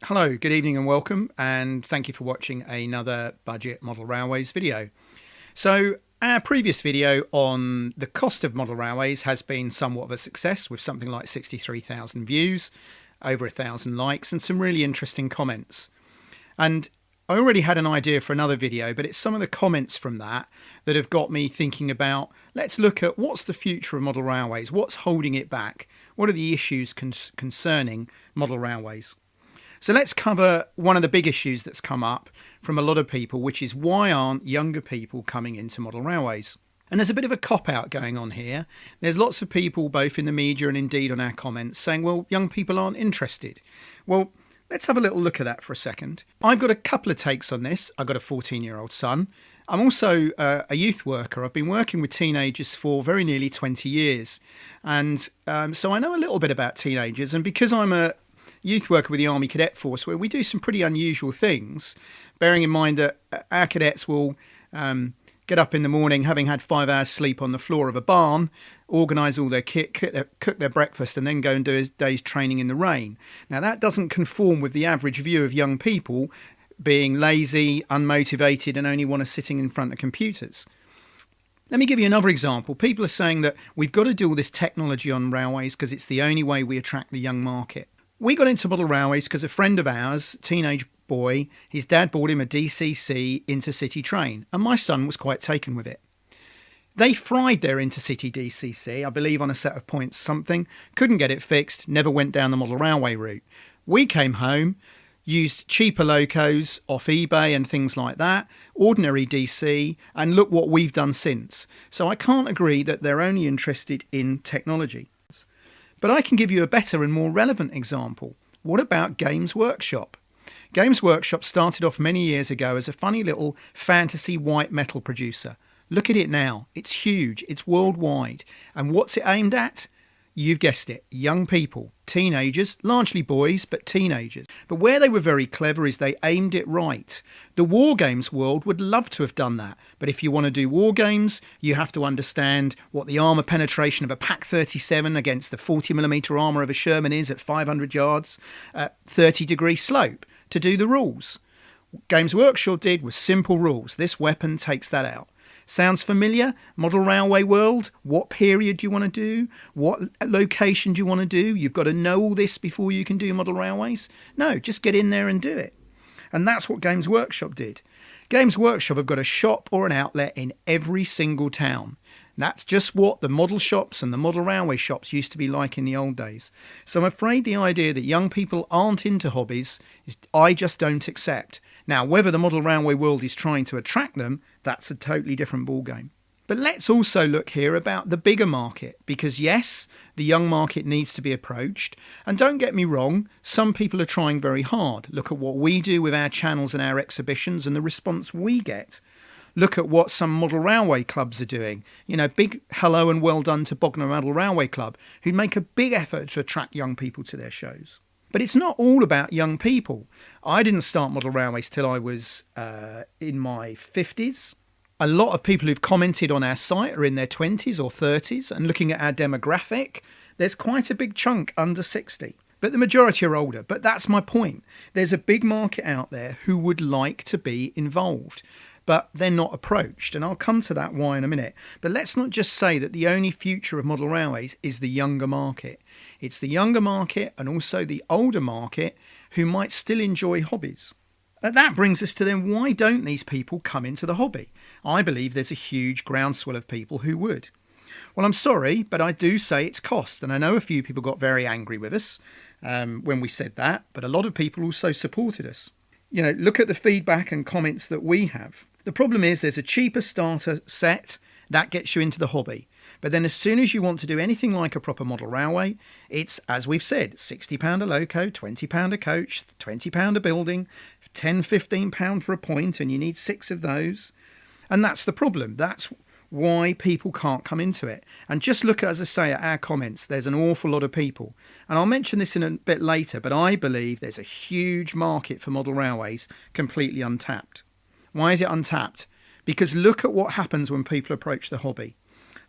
Hello, good evening and welcome, and thank you for watching another Budget Model Railways video. So our previous video on the cost of model railways has been somewhat of a success, with something like 63,000 views, over 1,000 likes and some really interesting comments. And I already had an idea for another video, but it's some of the comments from that have got me thinking about, let's look at what's the future of model railways, what's holding it back, what are the issues concerning model railways. So let's cover one of the big issues that's come up from a lot of people, which is why aren't younger people coming into model railways? And there's a bit of a cop-out going on here. There's lots of people, both in the media and indeed on our comments, saying, well, young people aren't interested. Well, let's have a little look at that for a second. I've got a couple of takes on this. I've got a 14-year-old son. I'm also a youth worker. I've been working with teenagers for very nearly 20 years. And so I know a little bit about teenagers. And because I'm a youth worker with the Army Cadet Force, where we do some pretty unusual things, bearing in mind that our cadets will get up in the morning having had 5 hours sleep on the floor of a barn, organise all their kit, cook their breakfast and then go and do a day's training in the rain. Now that doesn't conform with the average view of young people being lazy, unmotivated and only want to sitting in front of computers. Let me give you another example. People are saying that we've got to do all this technology on railways because it's the only way we attract the young market. We got into model railways because a friend of ours, teenage boy, his dad bought him a DCC intercity train, and my son was quite taken with it. They fried their intercity DCC, I believe on a set of points something, couldn't get it fixed, never went down the model railway route. We came home, used cheaper locos off eBay and things like that, ordinary DC, and look what we've done since. So I can't agree that they're only interested in technology. But I can give you a better and more relevant example. What about Games Workshop? Games Workshop started off many years ago as a funny little fantasy white metal producer. Look at it now. It's huge. It's worldwide. And what's it aimed at? You've guessed it. Young people. Teenagers. Largely boys, but teenagers. But where they were very clever is they aimed it right. The war games world would love to have done that. But if you want to do war games, you have to understand what the armour penetration of a Pak-37 against the 40mm armour of a Sherman is at 500 yards at 30-degree slope to do the rules. What Games Workshop did was simple rules. This weapon takes that out. Sounds familiar? Model railway world? What period do you want to do? What location do you want to do? You've got to know all this before you can do model railways? No, just get in there and do it. And that's what Games Workshop did. Games Workshop have got a shop or an outlet in every single town. That's just what the model shops and the model railway shops used to be like in the old days. So I'm afraid the idea that young people aren't into hobbies is I just don't accept. Now, whether the model railway world is trying to attract them, that's a totally different ballgame. But let's also look here about the bigger market, because yes, the young market needs to be approached. And don't get me wrong, some people are trying very hard. Look at what we do with our channels and our exhibitions and the response we get. Look at what some model railway clubs are doing. You know, big hello and well done to Bognor Model Railway Club, who make a big effort to attract young people to their shows. But it's not all about young people. I didn't start model railways till I was in my 50s. A lot of people who've commented on our site are in their 20s or 30s, and looking at our demographic, there's quite a big chunk under 60. But the majority are older. But that's my point. There's a big market out there who would like to be involved, but they're not approached. And I'll come to that why in a minute. But let's not just say that the only future of model railways is the younger market. It's the younger market and also the older market who might still enjoy hobbies. And that brings us to then, why don't these people come into the hobby? I believe there's a huge groundswell of people who would. Well, I'm sorry, but I do say it's cost. And I know a few people got very angry with us when we said that, but a lot of people also supported us. You know, look at the feedback and comments that we have. The problem is there's a cheaper starter set that gets you into the hobby. But then as soon as you want to do anything like a proper model railway, it's, as we've said, £60 a loco, £20 a coach, £20 a building, £10, £15 for a point, and you need 6 of those. And that's the problem. That's why people can't come into it. And just look at, as I say, at our comments, there's an awful lot of people. And I'll mention this in a bit later, but I believe there's a huge market for model railways completely untapped. Why is it untapped? Because look at what happens when people approach the hobby.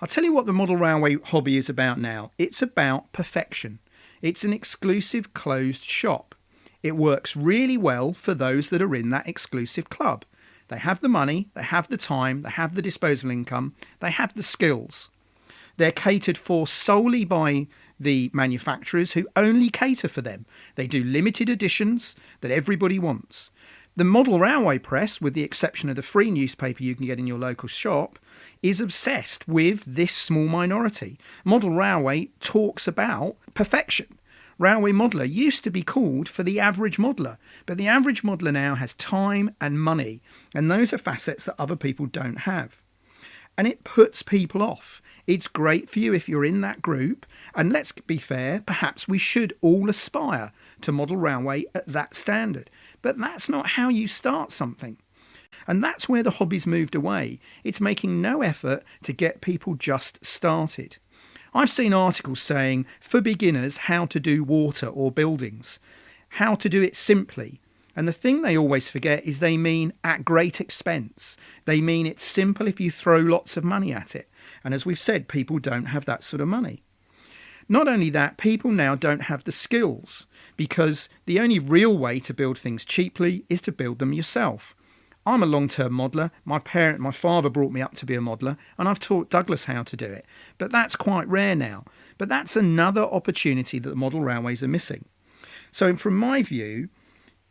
I'll tell you what the model railway hobby is about now. It's about perfection. It's an exclusive closed shop. It works really well for those that are in that exclusive club. They have the money, they have the time, they have the disposable income, they have the skills. They're catered for solely by the manufacturers who only cater for them. They do limited editions that everybody wants. The model railway press, with the exception of the free newspaper you can get in your local shop, is obsessed with this small minority. Model railway talks about perfection. Railway modeller used to be called for the average modeller, but the average modeller now has time and money, and those are facets that other people don't have. And it puts people off. It's great for you if you're in that group, and let's be fair, perhaps we should all aspire to model railway at that standard, but that's not how you start something. And that's where the hobby's moved away. It's making no effort to get people just started. I've seen articles saying, for beginners, how to do water or buildings, how to do it simply. And the thing they always forget is they mean at great expense. They mean it's simple if you throw lots of money at it. And as we've said, people don't have that sort of money. Not only that, people now don't have the skills, because the only real way to build things cheaply is to build them yourself. I'm a long-term modeller. My father brought me up to be a modeller, and I've taught Douglas how to do it. But that's quite rare now. But that's another opportunity that the model railways are missing. So from my view,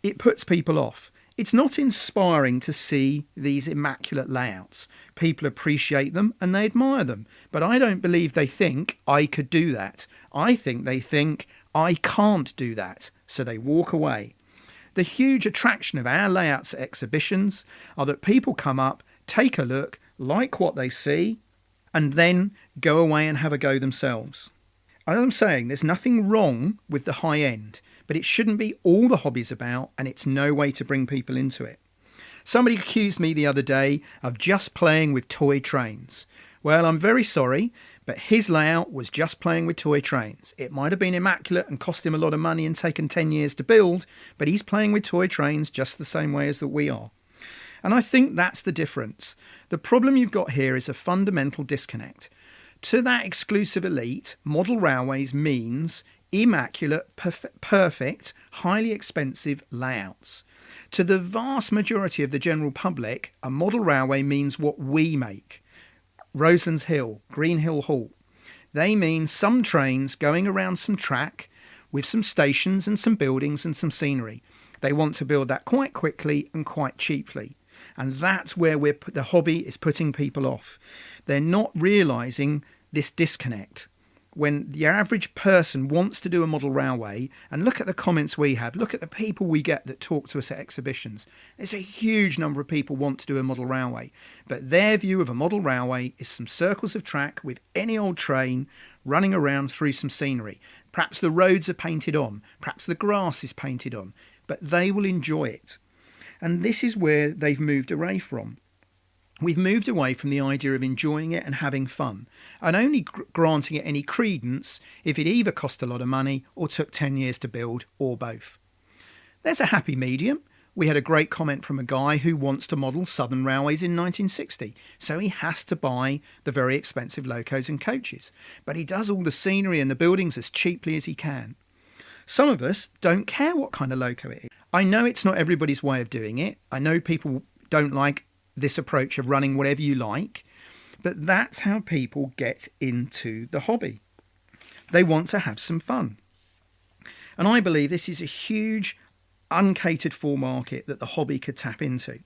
it puts people off. It's not inspiring to see these immaculate layouts. People appreciate them and they admire them. But I don't believe they think I could do that. I think they think I can't do that. So they walk away. The huge attraction of our layouts at exhibitions are that people come up, take a look, like what they see, and then go away and have a go themselves. As I'm saying, there's nothing wrong with the high end, but it shouldn't be all the hobby's about, and it's no way to bring people into it. Somebody accused me the other day of just playing with toy trains. Well, I'm very sorry, but his layout was just playing with toy trains. It might have been immaculate and cost him a lot of money and taken 10 years to build, but he's playing with toy trains just the same way as that we are. And I think that's the difference. The problem you've got here is a fundamental disconnect. To that exclusive elite, model railways means immaculate, perfect, highly expensive layouts. To the vast majority of the general public, a model railway means what we make. Roselands Hill, Green Hill Hall. They mean some trains going around some track with some stations and some buildings and some scenery. They want to build that quite quickly and quite cheaply. And that's where the hobby is putting people off. They're not realising this disconnect. When the average person wants to do a model railway, and look at the comments we have, look at the people we get that talk to us at exhibitions. There's a huge number of people want to do a model railway, but their view of a model railway is some circles of track with any old train running around through some scenery. Perhaps the roads are painted on, perhaps the grass is painted on, but they will enjoy it. And this is where they've moved away from. We've moved away from the idea of enjoying it and having fun, and only granting it any credence if it either cost a lot of money or took 10 years to build, or both. There's a happy medium. We had a great comment from a guy who wants to model Southern Railways in 1960, so he has to buy the very expensive locos and coaches, but he does all the scenery and the buildings as cheaply as he can. Some of us don't care what kind of loco it is. I know it's not everybody's way of doing it. I know people don't like this approach of running whatever you like, but that's how people get into the hobby. They want to have some fun. And I believe this is a huge uncatered for market that the hobby could tap into.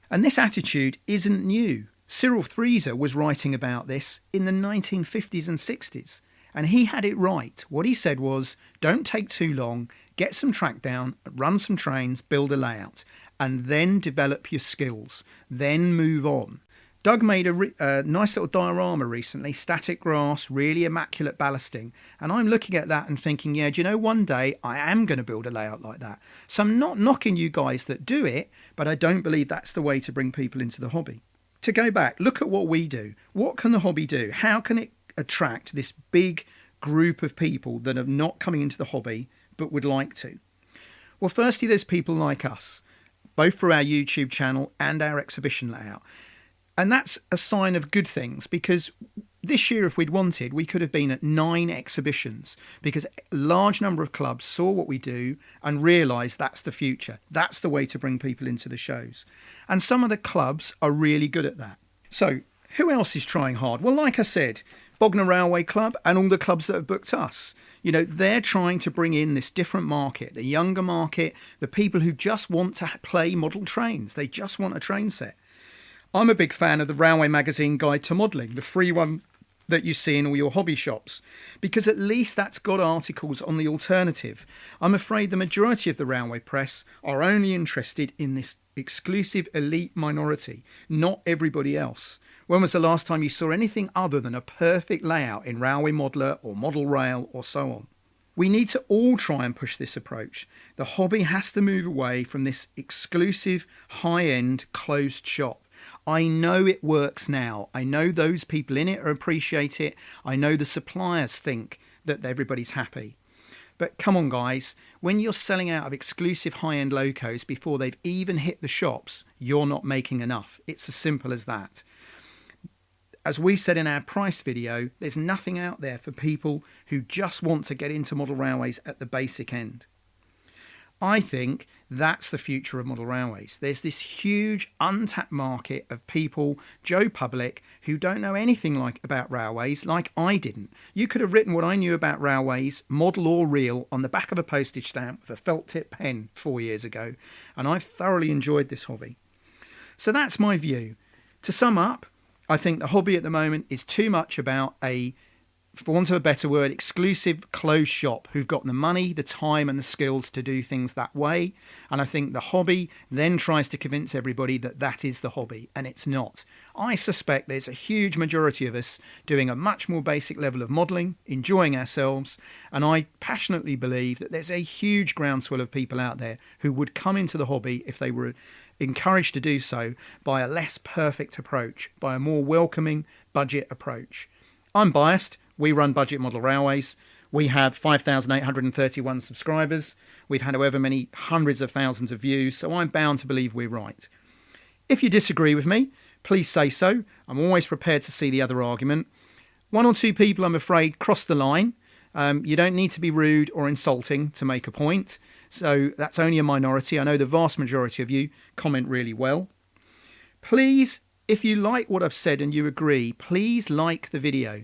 And this attitude isn't new. Cyril Threeser was writing about this in the 1950s and 60s, and he had it right. What he said was, don't take too long, get some track down, run some trains, build a layout, and then develop your skills, then move on. Doug made a nice little diorama recently, static grass, really immaculate ballasting, and I'm looking at that and thinking, yeah, do you know, one day I am going to build a layout like that. So I'm not knocking you guys that do it, but I don't believe that's the way to bring people into the hobby. To go back, look at what we do. What can the hobby do? How can it attract this big group of people that are not coming into the hobby but would like to? Well, firstly, there's people like us, both for our YouTube channel and our exhibition layout. And that's a sign of good things, because this year, if we'd wanted, we could have been at 9 exhibitions, because a large number of clubs saw what we do and realised that's the future. That's the way to bring people into the shows. And some of the clubs are really good at that. So who else is trying hard? Well, like I said, Bognor Railway Club and all the clubs that have booked us, you know, they're trying to bring in this different market, the younger market, the people who just want to play model trains. They just want a train set. I'm a big fan of the Railway Magazine Guide to Modelling, the free one that you see in all your hobby shops, because at least that's got articles on the alternative. I'm afraid the majority of the railway press are only interested in this exclusive elite minority, not everybody else. When was the last time you saw anything other than a perfect layout in Railway Modeller or Model Rail or so on? We need to all try and push this approach. The hobby has to move away from this exclusive, high-end, closed shop. I know it works now. I know those people in it appreciate it. I know the suppliers think that everybody's happy. But come on, guys, when you're selling out of exclusive high-end locos before they've even hit the shops, you're not making enough. It's as simple as that. As we said in our price video, there's nothing out there for people who just want to get into model railways at the basic end. I think that's the future of model railways. There's this huge untapped market of people, Joe Public, who don't know anything about railways, like I didn't. You could have written what I knew about railways, model or real, on the back of a postage stamp with a felt tip pen 4 years ago, and I've thoroughly enjoyed this hobby. So that's my view. To sum up, I think the hobby at the moment is too much about a, for want of a better word, exclusive closed shop who've got the money, the time and the skills to do things that way. And I think the hobby then tries to convince everybody that that is the hobby, and it's not. I suspect there's a huge majority of us doing a much more basic level of modelling, enjoying ourselves, and I passionately believe that there's a huge groundswell of people out there who would come into the hobby if they were encouraged to do so by a less perfect approach, by a more welcoming budget approach. I'm biased. We run Budget Model Railways. We have 5,831 subscribers. We've had however many hundreds of thousands of views, so I'm bound to believe we're right. If you disagree with me, please say so. I'm always prepared to see the other argument. 1 or 2 people, I'm afraid, cross the line. You don't need to be rude or insulting to make a point. So that's only a minority. I know the vast majority of you comment really well. Please, if you like what I've said and you agree, please like the video.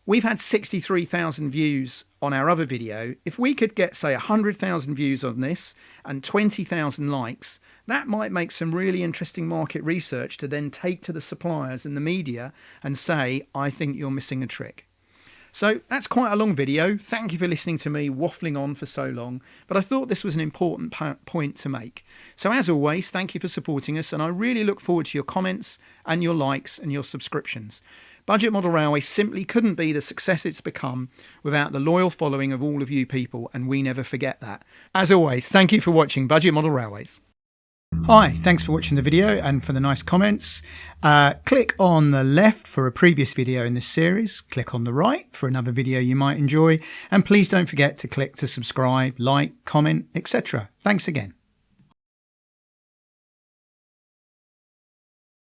We've had 63,000 views on our other video. If we could get, say, 100,000 views on this and 20,000 likes, that might make some really interesting market research to then take to the suppliers and the media and say, I think you're missing a trick. So that's quite a long video. Thank you for listening to me waffling on for so long, but I thought this was an important point to make. So as always, thank you for supporting us, and I really look forward to your comments and your likes and your subscriptions. Budget Model Railway simply couldn't be the success it's become without the loyal following of all of you people, and we never forget that. As always, thank you for watching Budget Model Railways. Hi, thanks for watching the video and for the nice comments. Click on the left for a previous video in this series, click on the right for another video you might enjoy, and please don't forget to click to subscribe, like, comment, etc. Thanks again.